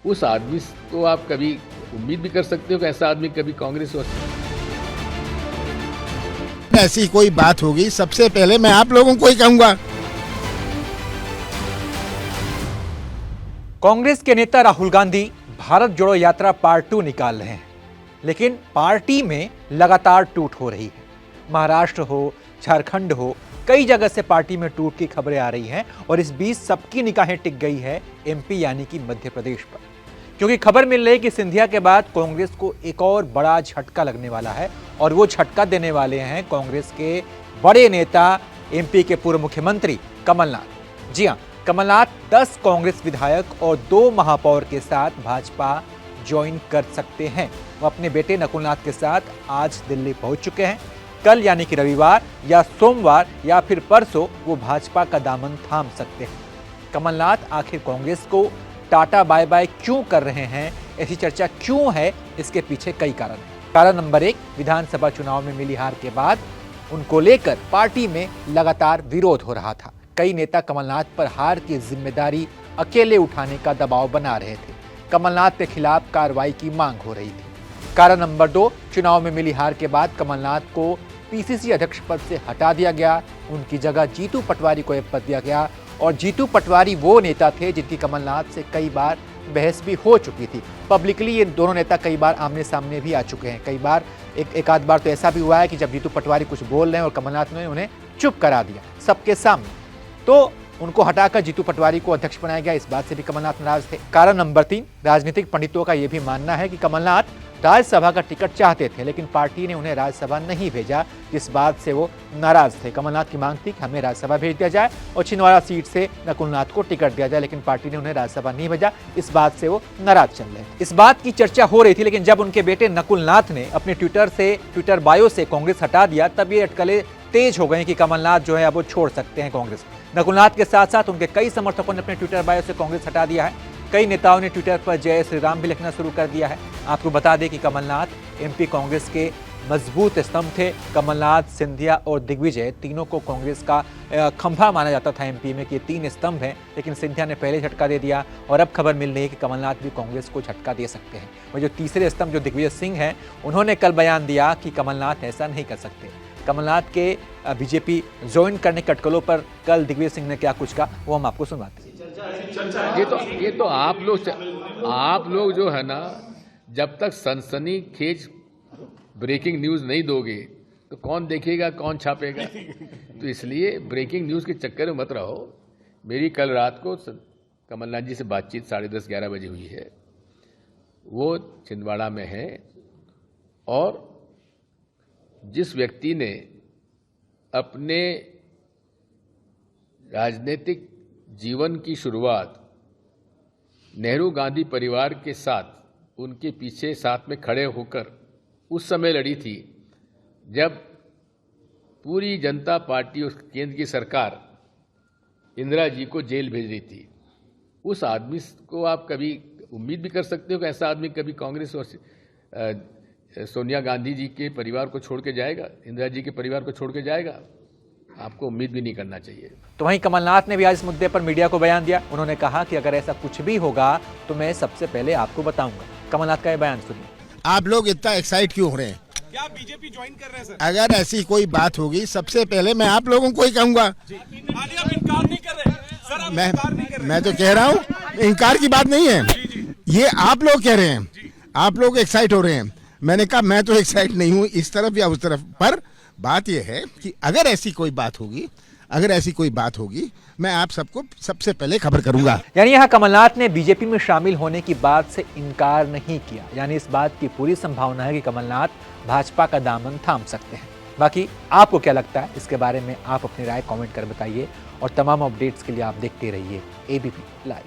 उस आदमी को आप कभी उम्मीद भी कर सकते हो कि ऐसा आदमी कभी कांग्रेस हो सकता है। ऐसी कोई बात होगी सबसे पहले मैं आप लोगों को ही कहूंगा। कांग्रेस के नेता राहुल गांधी भारत जोड़ो यात्रा पार्ट 2 निकाल रहे हैं, लेकिन पार्टी में लगातार टूट हो रही है। महाराष्ट्र हो, झारखंड हो, कई जगह से पार्टी में टूट की खबरें आ रही हैं और इस बीच सबकी निगाहें टिक गई है एमपी यानी कि मध्य प्रदेश पर, क्योंकि खबर मिल रही है कि सिंधिया के बाद कांग्रेस को एक और बड़ा झटका लगने वाला है और वो झटका देने वाले हैं कांग्रेस के बड़े नेता एमपी के पूर्व मुख्यमंत्री कमलनाथ। जी हां, कमलनाथ 10 कांग्रेस विधायक और 2 महापौर के साथ भाजपा ज्वाइन कर सकते हैं। वो अपने बेटे नकुलनाथ के साथ आज दिल्ली पहुंच चुके हैं। कल यानी कि रविवार या सोमवार या फिर परसों वो भाजपा का दामन थाम सकते हैं। कमलनाथ आखिर कांग्रेस को टाटा बाय बाय क्यों कर रहे हैं, ऐसी चर्चा क्यों है, इसके पीछे कई कारण हैं। कारण नंबर 1, विधानसभा चुनाव में मिली हार के बाद उनको लेकर पार्टी में लगातार विरोध हो रहा था। कई नेता कमलनाथ पर हार की जिम्मेदारी अकेले उठाने का दबाव बना रहे थे। कमलनाथ के खिलाफ कार्रवाई की मांग हो रही थी। कारण नंबर 2, चुनाव में मिली हार के बाद कमलनाथ को पीसीसी अध्यक्ष पद से हटा दिया गया। उनकी जगह जीतू पटवारी को यह पद दिया गया और जीतू पटवारी वो नेता थे जिनकी कमलनाथ से कई बार बहस भी हो चुकी थी। पब्लिकली ये दोनों नेता कई बार आमने सामने भी आ चुके हैं। कई बार एक आध बार तो ऐसा भी हुआ है कि जब जीतू पटवारी कुछ बोल रहे हैं और कमलनाथ ने उन्हें चुप करा दिया सबके सामने, तो उनको हटाकर जीतू पटवारी को अध्यक्ष बनाया गया। इस बात से भी कमलनाथ नाराज थे। कारण नंबर 3, राजनीतिक पंडितों का यह भी मानना है कि कमलनाथ राज्यसभा का टिकट चाहते थे, लेकिन पार्टी ने उन्हें राज्यसभा नहीं भेजा, जिस बात से वो नाराज थे। कमलनाथ की मांग थी कि हमें राज्यसभा भेज दिया जाए और छिंदवाड़ा सीट से नकुलनाथ को टिकट दिया जाए, लेकिन पार्टी ने उन्हें राज्यसभा नहीं भेजा। इस बात से वो नाराज चल रहे हैं। इस बात की चर्चा हो रही थी, लेकिन जब उनके बेटे नकुलनाथ ने अपने ट्विटर बायो से कांग्रेस हटा दिया, तब ये अटकलें तेज हो गई कि कमलनाथ जो है अब वो छोड़ सकते हैं कांग्रेस। नकुलनाथ के साथ साथ उनके कई समर्थकों ने अपने ट्विटर बायो से कांग्रेस हटा दिया है। कई नेताओं ने ट्विटर पर जय श्री राम भी लिखना शुरू कर दिया है। आपको बता दें कि कमलनाथ एमपी कांग्रेस के मजबूत स्तंभ थे। कमलनाथ, सिंधिया और दिग्विजय तीनों को कांग्रेस का खंभा माना जाता था एमपी में कि ये 3 स्तंभ हैं, लेकिन सिंधिया ने पहले झटका दे दिया और अब खबर मिल रही है कि कमलनाथ भी कांग्रेस को झटका दे सकते हैं। वह जो तीसरे स्तंभ जो दिग्विजय सिंह हैं, उन्होंने कल बयान दिया कि कमलनाथ ऐसा नहीं कर सकते। कमलनाथ के बीजेपी ज्वाइन करने के अटकलों पर कल दिग्विजय सिंह ने क्या कुछ कहा, वो हम आपको सुनवाते हैं। ये तो आप लोग जो है ना, जब तक सनसनीखेज ब्रेकिंग न्यूज़ नहीं दोगे तो कौन देखेगा, कौन छापेगा। तो इसलिए ब्रेकिंग न्यूज़ के चक्कर में मत रहो। मेरी कल रात को कमलनाथ जी से बातचीत 10:30-11 बजे हुई है। वो छिंदवाड़ा में है और जिस व्यक्ति ने अपने राजनीतिक जीवन की शुरुआत नेहरू गांधी परिवार के साथ, उनके पीछे साथ में खड़े होकर उस समय लड़ी थी जब पूरी जनता पार्टी और केंद्र की सरकार इंदिरा जी को जेल भेज रही थी, उस आदमी को आप कभी उम्मीद भी कर सकते हो कि ऐसा आदमी कभी कांग्रेस और सोनिया गांधी जी के परिवार को छोड़ के जाएगा, इंदिरा जी के परिवार को छोड़ के जाएगा? आपको उम्मीद भी नहीं करना चाहिए। तो वहीं कमलनाथ ने भी आज इस मुद्दे पर मीडिया को बयान दिया। उन्होंने कहा कि अगर ऐसा कुछ भी होगा तो मैं सबसे पहले आपको बताऊंगा। कमलनाथ का यह बयान सुनिए। आप लोग इतना एक्साइट क्यों हो रहे हैं? क्या बीजेपी ज्वाइन कर रहे हैं सर? अगर ऐसी कोई बात होगी सबसे पहले मैं आप लोगों को ही कहूंगा। आप इनकार नहीं कर रहे सर, आप इनकार नहीं कर रहे। मैं तो कह रहा हूँ, इनकार की बात नहीं है, ये आप लोग कह रहे हैं, आप लोग एक्साइट हो रहे हैं। मैंने कहा मैं तो एक्साइट नहीं हूँ इस तरफ या उस तरफ, पर बात यह है कि अगर ऐसी कोई बात होगी मैं आप सबको सबसे पहले खबर करूंगा। यानी यहाँ कमलनाथ ने बीजेपी में शामिल होने की बात से इनकार नहीं किया, यानी इस बात की पूरी संभावना है कि कमलनाथ भाजपा का दामन थाम सकते हैं। बाकी आपको क्या लगता है, इसके बारे में आप अपनी राय कमेंट कर बताइए और तमाम अपडेट्स के लिए आप देखते रहिए एबीपी लाइव।